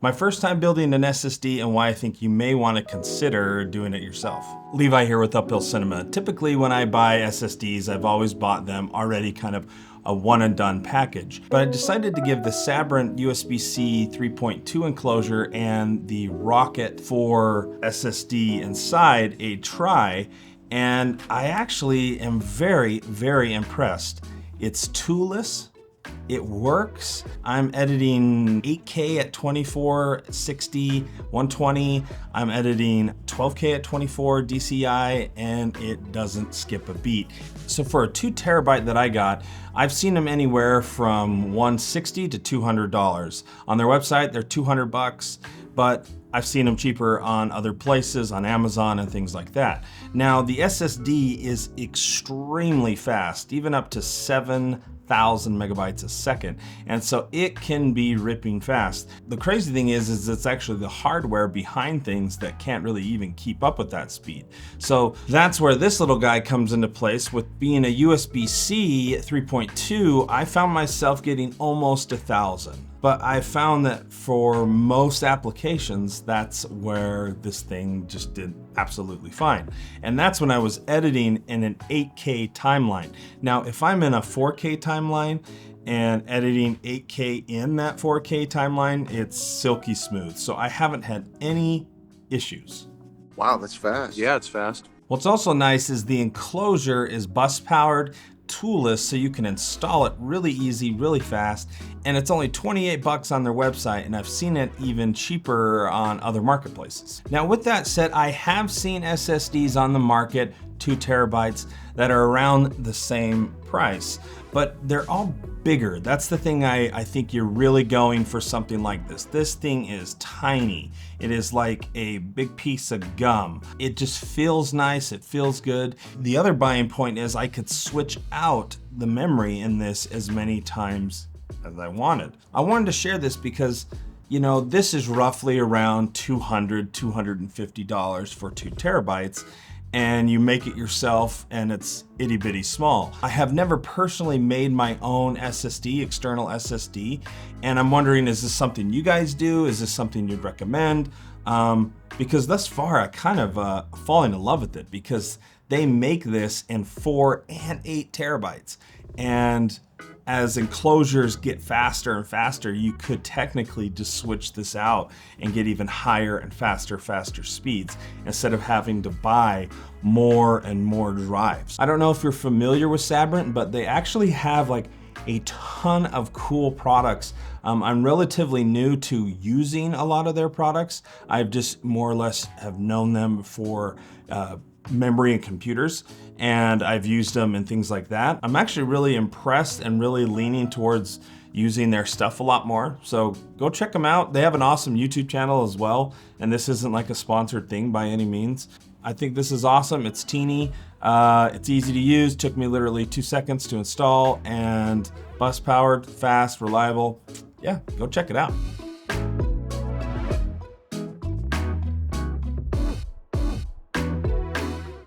My first time building an SSD and why I think you may want to consider doing it yourself. Levi here with Uphill Cinema. Typically when I buy SSDs, I've always bought them already kind of a one and done package. But I decided to give the Sabrent USB-C 3.2 enclosure and the Rocket 4 SSD inside a try, and I actually am very, very impressed. It's toolless. It works. I'm editing 8K at 24, 60, 120. I'm editing 12K at 24 DCI, and it doesn't skip a beat. So for a 2 terabyte that I got, I've seen them anywhere from $160 to $200. On their website, they're 200 bucks, but I've seen them cheaper on other places, on Amazon and things like that. Now, the SSD is extremely fast, even up to 7,000 megabytes a second. And so it can be ripping fast. The crazy thing is it's actually the hardware behind things that can't really even keep up with that speed. So that's where this little guy comes into place. With being a USB-C 3.2, I found myself getting almost 1,000. But I found that for most applications, that's where this thing just did absolutely fine. And that's when I was editing in an 8K timeline. Now, if I'm in a 4K timeline and editing 8K in that 4K timeline, it's silky smooth. So I haven't had any issues. Wow, that's fast. Yeah, it's fast. What's also nice is the enclosure is bus powered, toolless, so you can install it really easy, really fast, and it's only 28 bucks on their website, and I've seen it even cheaper on other marketplaces. Now, with that said, I have seen SSDs on the market, 2 terabytes, that are around the same price, but they're all bigger. That's the thing I think you're really going for something like this. This thing is tiny. It is like a big piece of gum. It just feels nice, it feels good. The other buying point is I could switch out the memory in this as many times as I wanted. I wanted to share this because, you know, this is roughly around $200, $250 for 2 terabytes. And you make it yourself and it's itty bitty small. I have never personally made my own SSD, external SSD, and I'm wondering, is this something you guys do? Is this something you'd recommend? Because thus far I kind of fallen in love with it because they make this in 4 and 8 terabytes. And as enclosures get faster and faster, you could technically just switch this out and get even higher and faster speeds instead of having to buy more and more drives. I don't know if you're familiar with Sabrent, but they actually have like a ton of cool products. I'm relatively new to using a lot of their products. I've just more or less have known them for memory and computers, and I've used them and things like that. I'm actually really impressed and really leaning towards using their stuff a lot more. So go check them out. They have an awesome YouTube channel as well, and this isn't like a sponsored thing by any means. I think this is awesome. It's teeny, it's easy to use. Took me literally 2 seconds to install, and bus powered, fast, reliable. Yeah, go check it out.